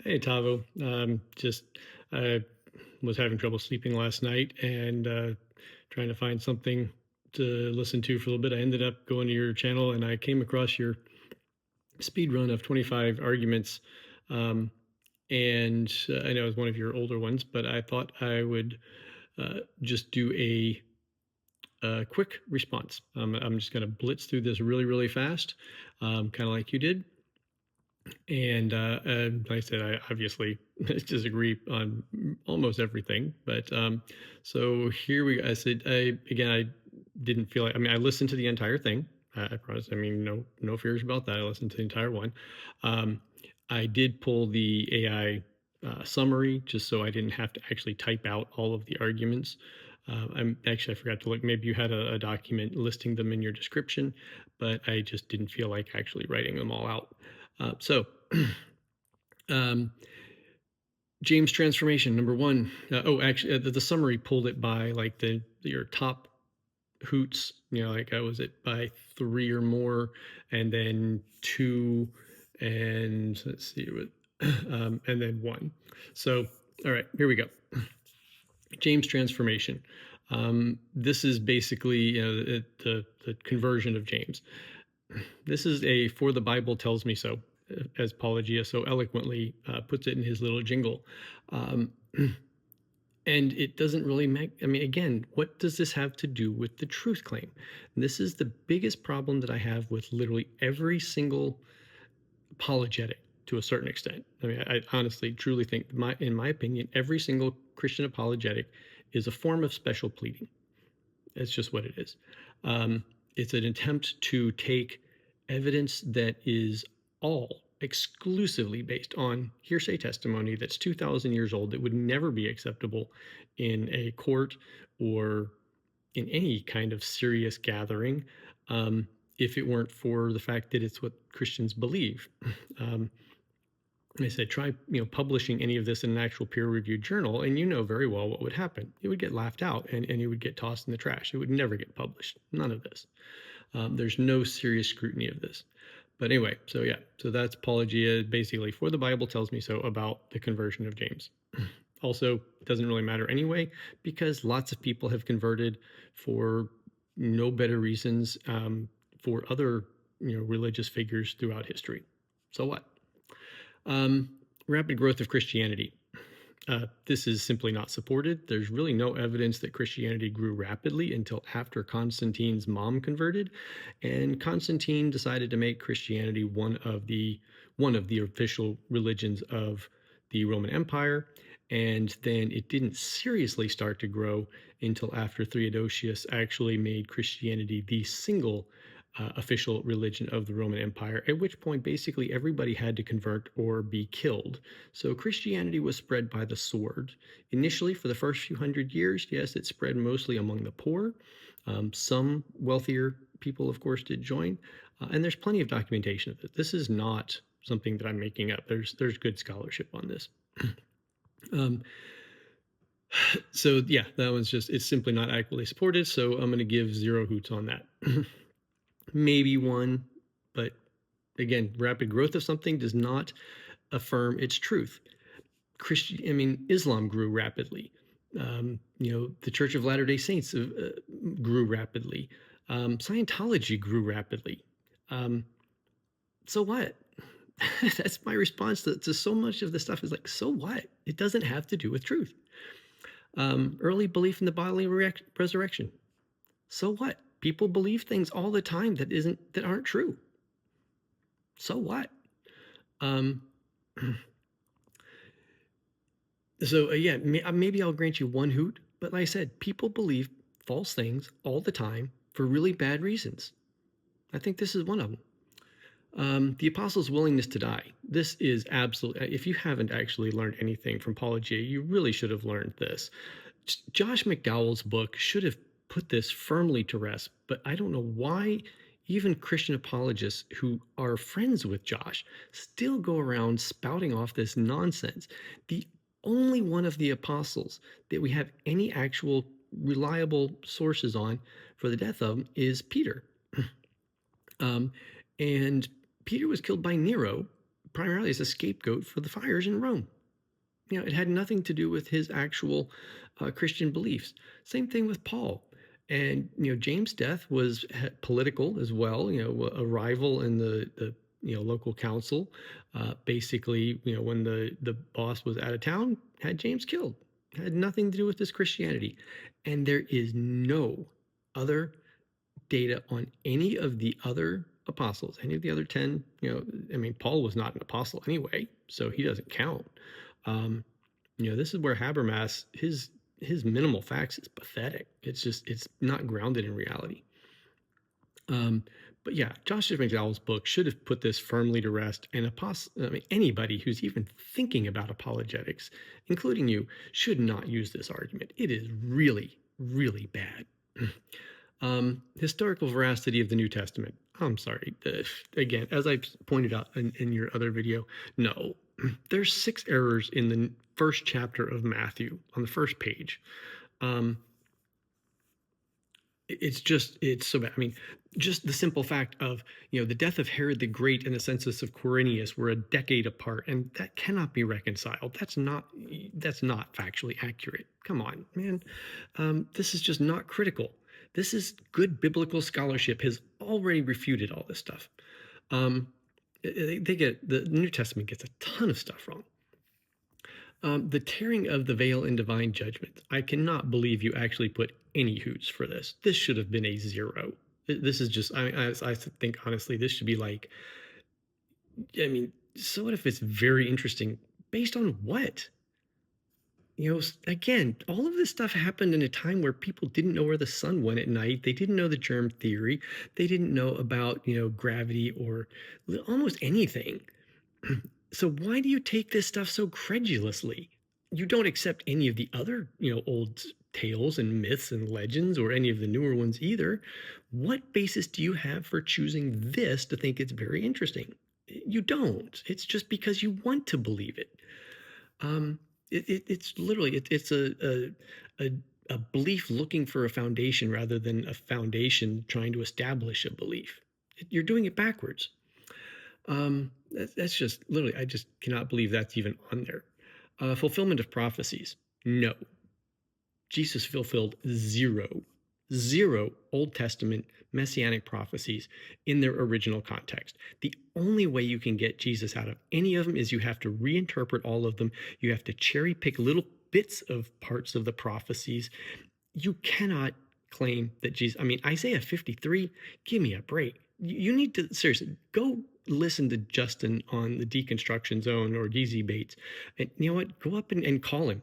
Hey, Tavo. Just I was having trouble sleeping last night and trying to find something to listen to for a little bit. I ended up going to your channel and I came across your speed run of 25 arguments. Um, and I know it was one of your older ones, but I thought I would just do a quick response. I'm just going to blitz through this really, really fast, kind of like you did. And like I said, I obviously disagree on almost everything. But so here we. I said, I didn't feel like. I mean, I listened to the entire thing. I promise. I mean, no fears about that. I listened to the entire one. Um, I did pull the AI summary just so I didn't have to actually type out all of the arguments. I forgot to look. Maybe you had a document listing them in your description, but I just didn't feel like actually writing them all out. So, um, James transformation number one. Actually, the summary pulled it by like your top hoots. You know, like was it by three or more, and then two, and let's see, and then one. So, all right, here we go. James transformation. This is basically the conversion of James. This is a "for the Bible tells me so," as Apologia so eloquently puts it in his little jingle. Um, and it doesn't really make, I mean, again, what does this have to do with the truth claim? And this is the biggest problem that I have with literally every single apologetic to a certain extent. I mean, I honestly, truly think, in my opinion, every single Christian apologetic is a form of special pleading. It's just what it is. Um, it's an attempt to take evidence that is all exclusively based on hearsay testimony that's 2,000 years old, that would never be acceptable in a court or in any kind of serious gathering, if it weren't for the fact that it's what Christians believe. Um, they said, try publishing any of this in an actual peer-reviewed journal, and you know very well what would happen. It would get laughed out, and it would get tossed in the trash. It would never get published. None of this. There's no serious scrutiny of this. But anyway, so that's apologia, basically, "for the Bible tells me so" about the conversion of James. Also, it doesn't really matter anyway, because lots of people have converted for no better reasons, for other religious figures throughout history. So what? Um, Rapid growth of Christianity. This is simply not supported. There's really no evidence that Christianity grew rapidly until after Constantine's mom converted, and Constantine decided to make Christianity one of the official religions of the Roman Empire. And then it didn't seriously start to grow until after Theodosius actually made Christianity the single official religion of the Roman Empire, at which point basically everybody had to convert or be killed. So Christianity was spread by the sword. Initially, for the first few hundred years, yes, it spread mostly among the poor. Some wealthier people, of course, did join. And there's plenty of documentation of it. This is not something that I'm making up. There's good scholarship on this. Um, so yeah, that one's it's simply not adequately supported. So I'm going to give 0 hoots on that. Maybe 1, but again, rapid growth of something does not affirm its truth. Islam grew rapidly. The Church of Latter-day Saints grew rapidly. Scientology grew rapidly. So what? That's my response to so much of this stuff, is like, so what? It doesn't have to do with truth. Early belief in the bodily resurrection. So what? People believe things all the time that aren't true. So what? Um, yeah, maybe I'll grant you 1 hoot, but like I said, people believe false things all the time for really bad reasons. I think this is one of them. The apostles' willingness to die. This is absolutely, if you haven't actually learned anything from Apologia, you really should have learned this. Josh McDowell's book should have put this firmly to rest, but I don't know why even Christian apologists who are friends with Josh still go around spouting off this nonsense. The only one of the apostles that we have any actual reliable sources on for the death of is Peter. And Peter was killed by Nero primarily as a scapegoat for the fires in Rome. It had nothing to do with his actual Christian beliefs. Same thing with Paul. And James' death was political as well. A rival in the local council, basically, when the boss was out of town, had James killed. Had nothing to do with this Christianity. And there is no other data on any of the other apostles, any of the other 10. I mean, Paul was not an apostle anyway, so he doesn't count. This is where Habermas, his minimal facts is pathetic. It's not grounded in reality. But yeah, Joshua McDowell's book should have put this firmly to rest. And anybody who's even thinking about apologetics, including you, should not use this argument. It is really, really bad. Historical veracity of the New Testament. I'm sorry. Again, as I pointed out in your other video, no. There's 6 errors in the first chapter of Matthew on the first page. It's so bad. I mean, just the simple fact of, the death of Herod the Great and the census of Quirinius were a decade apart, and that cannot be reconciled. That's not factually accurate. Come on, man. This is just not critical. This is good biblical scholarship has already refuted all this stuff. The New Testament gets a ton of stuff wrong. The tearing of the veil in divine judgment. I cannot believe you actually put any hoots for this. This should have been a 0. This is just, I think honestly, this should be like, so what if it's very interesting? Based on what? Again, all of this stuff happened in a time where people didn't know where the sun went at night. They didn't know the germ theory. They didn't know about, gravity or almost anything. So why do you take this stuff so credulously? You don't accept any of the other, old tales and myths and legends or any of the newer ones either. What basis do you have for choosing this to think it's very interesting? You don't. It's just because you want to believe it. It's literally it's a belief looking for a foundation rather than a foundation trying to establish a belief. You're doing it backwards. That's just literally, I just cannot believe that's even on there. Fulfillment of prophecies. No. Jesus fulfilled zero Old Testament messianic prophecies in their original context. The only way you can get Jesus out of any of them is you have to reinterpret all of them. You have to cherry pick little bits of parts of the prophecies. You cannot claim that Jesus, Isaiah 53, give me a break. You need to, seriously, go listen to Justin on the Deconstruction Zone or DZ Bates. And you know what? Go up and call him.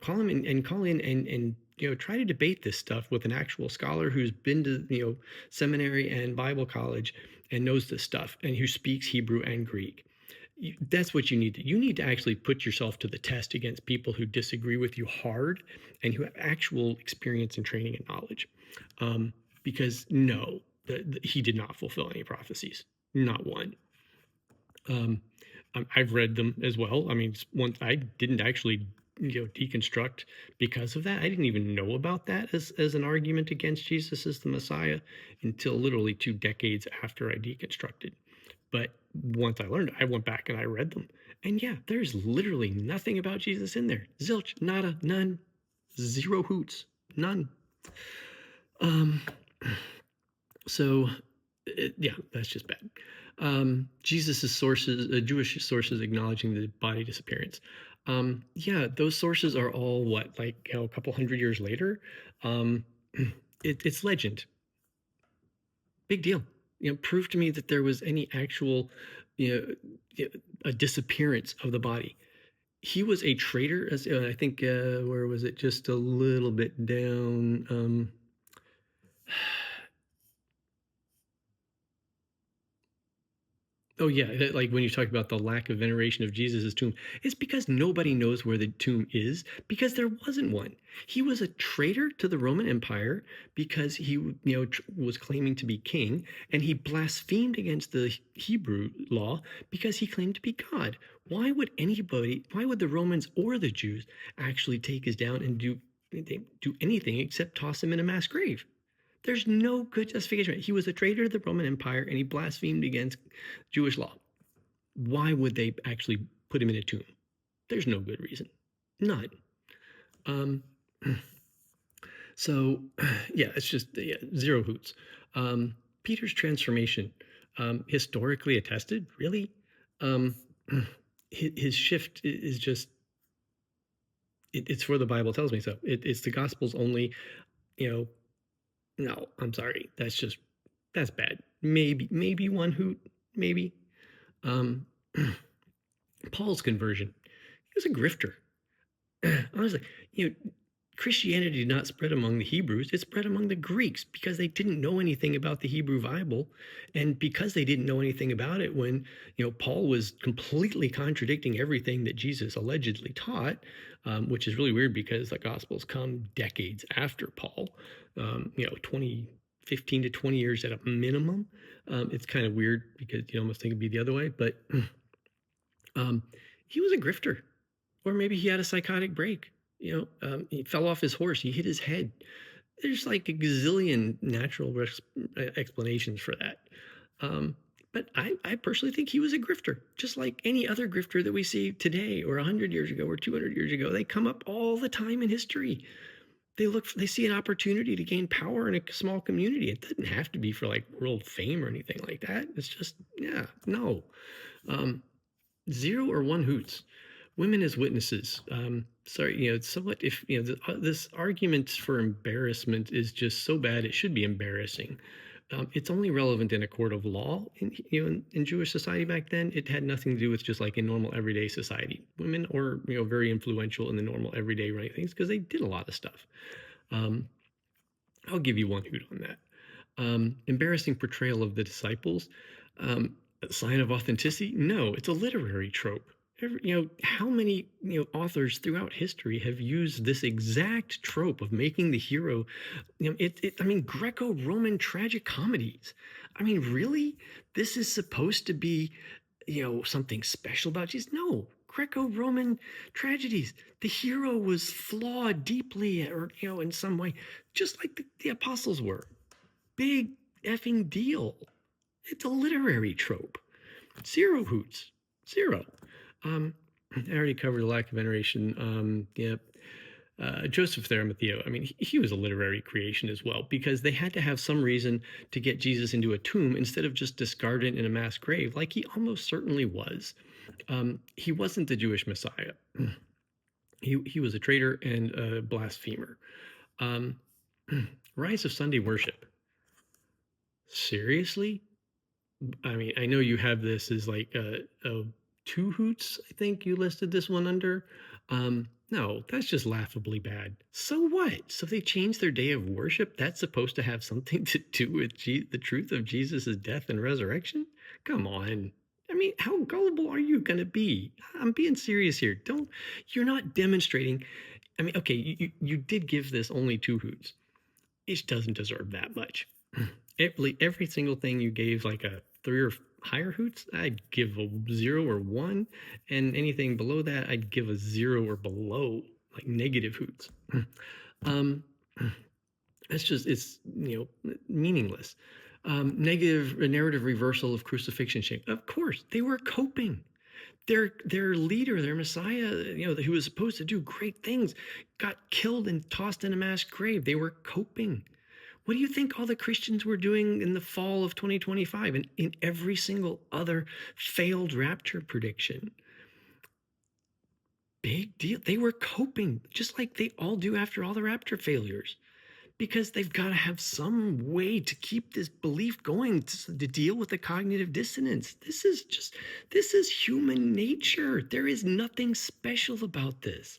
Call him and call in and try to debate this stuff with an actual scholar who's been to, seminary and Bible college and knows this stuff and who speaks Hebrew and Greek. That's what you need. You need to actually put yourself to the test against people who disagree with you hard and who have actual experience and training and knowledge. Because no, he did not fulfill any prophecies. Not one. I've read them as well. Once I didn't actually deconstruct because of that. I didn't even know about that as an argument against Jesus as the Messiah until literally 2 decades after I deconstructed. But once I learned, I went back and I read them. And yeah, there's literally nothing about Jesus in there. Zilch, nada, none, 0 hoots, none. So yeah, that's just bad. Jesus's sources, Jewish sources acknowledging the body disappearance. Yeah, those sources are all what, like a couple hundred years later. It's legend. Big deal. Prove to me that there was any actual, a disappearance of the body. He was a traitor, as I think, where was it? Just a little bit down. Oh yeah, like when you talk about the lack of veneration of Jesus' tomb, it's because nobody knows where the tomb is because there wasn't one. He was a traitor to the Roman Empire because he, was claiming to be king, and he blasphemed against the Hebrew law because he claimed to be God. Why would the Romans or the Jews actually take us down and do anything except toss him in a mass grave? There's no good justification. He was a traitor to the Roman Empire, and he blasphemed against Jewish law. Why would they actually put him in a tomb? There's no good reason. None. Um, so, yeah, it's just zero hoots. Peter's transformation, historically attested, really? Um, his shift is just, it's where the Bible tells me so. It's the Gospels only, you know, no, I'm sorry. That's bad. Maybe one hoot, maybe. Um, Paul's conversion. He was a grifter. Honestly, you know, Christianity did not spread among the Hebrews. It spread among the Greeks because they didn't know anything about the Hebrew Bible. And because they didn't know anything about it when, Paul was completely contradicting everything that Jesus allegedly taught, which is really weird because the Gospels come decades after Paul, 20, 15 to 20 years at a minimum. It's kind of weird because you almost think it'd be the other way, but he was a grifter. Or maybe he had a psychotic break. He fell off his horse. He hit his head. There's like a gazillion natural explanations for that. But I personally think he was a grifter, just like any other grifter that we see today or 100 years ago or 200 years ago. They come up all the time in history. They see an opportunity to gain power in a small community. It doesn't have to be for like world fame or anything like that. It's just, yeah, no. Zero or one hoots. Women as witnesses. Sorry, it's somewhat, if this argument for embarrassment is just so bad it should be embarrassing. It's only relevant in a court of law in Jewish society back then. It had nothing to do with just like in normal everyday society. Women were very influential in the normal everyday running things because they did a lot of stuff. I'll give you one hoot on that. Embarrassing portrayal of the disciples. A sign of authenticity? No, it's a literary trope. How many authors throughout history have used this exact trope of making the hero? Greco-Roman tragic comedies. Really? This is supposed to be, something special about Jesus? No, Greco-Roman tragedies. The hero was flawed deeply, or in some way, just like the apostles were. Big effing deal. It's a literary trope. Zero hoots. Zero. I already covered the lack of veneration. Joseph of Arimathea, he was a literary creation as well, because they had to have some reason to get Jesus into a tomb instead of just discarded in a mass grave, like he almost certainly was. He wasn't the Jewish Messiah. He was a traitor and a blasphemer. Rise of Sunday worship. Seriously? I know you have this as like a two hoots. I think you listed this one under. No, that's just laughably bad. So what? So they changed their day of worship? That's supposed to have something to do with the truth of Jesus' death and resurrection? Come on. How gullible are you going to be? I'm being serious here. You're not demonstrating. Okay, you did give this only two hoots. It doesn't deserve that much. Every single thing you gave like a 3 or higher hoots, I'd give a 0 or 1, and anything below that I'd give a 0 or below, like negative hoots. It's meaningless. Negative narrative reversal of crucifixion shame. Of course, they were coping. Their leader, their Messiah, who was supposed to do great things, got killed and tossed in a mass grave. They were coping. What do you think all the Christians were doing in the fall of 2025 and in every single other failed rapture prediction? Big deal. They were coping, just like they all do after all the rapture failures, because they've got to have some way to keep this belief going to deal with the cognitive dissonance. This is human nature. There is nothing special about this.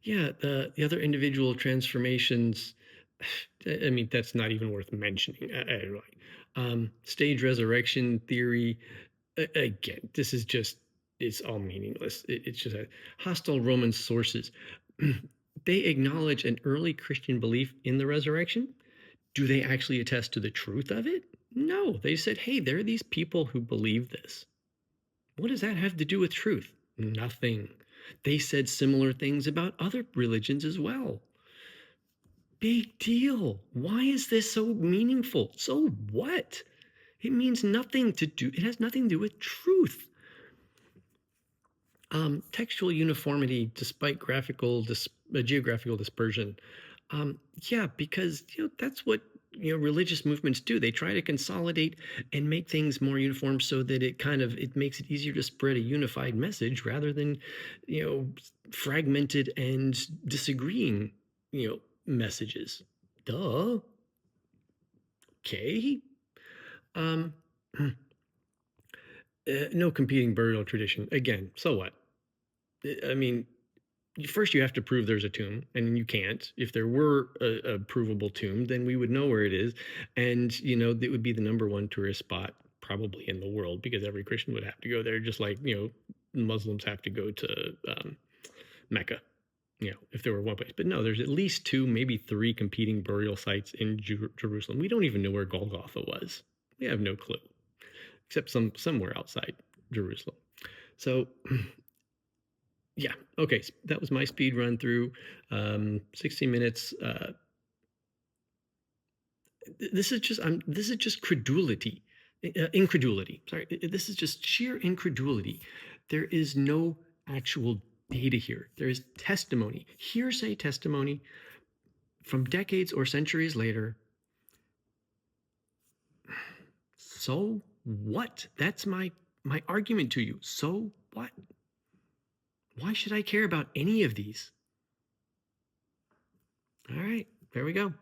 The other individual transformations, that's not even worth mentioning. Stage resurrection theory, again, this is just, it's all meaningless. It's just a hostile Roman sources. They acknowledge an early Christian belief in the resurrection. Do they actually attest to the truth of it? No, they said, hey, there are these people who believe this. What does that have to do with truth? Nothing. They said similar things about other religions as well. Big deal. Why is this so meaningful? So what? It means nothing to do. It has nothing to do with truth. Textual uniformity despite geographical dispersion. Yeah, because that's what religious movements do. They try to consolidate and make things more uniform so that it makes it easier to spread a unified message rather than fragmented and disagreeing messages. Duh. Okay. Um, no competing burial tradition. Again, so what? I mean, first you have to prove there's a tomb, and you can't. If there were a provable tomb, then we would know where it is, and it would be the number one tourist spot probably in the world, because every Christian would have to go there, just like Muslims have to go to Mecca. If there were one place. But no, there's at least two, maybe three competing burial sites in Jerusalem. We don't even know where Golgotha was. We have no clue, except somewhere outside Jerusalem. So yeah, okay, that was my speed run through 60 minutes. This is just credulity, incredulity. Sorry, this is just sheer incredulity. There is no actual data here. There is testimony, hearsay testimony from decades or centuries later. So what? That's my argument to you. So what? Why should I care about any of these? All right, there we go.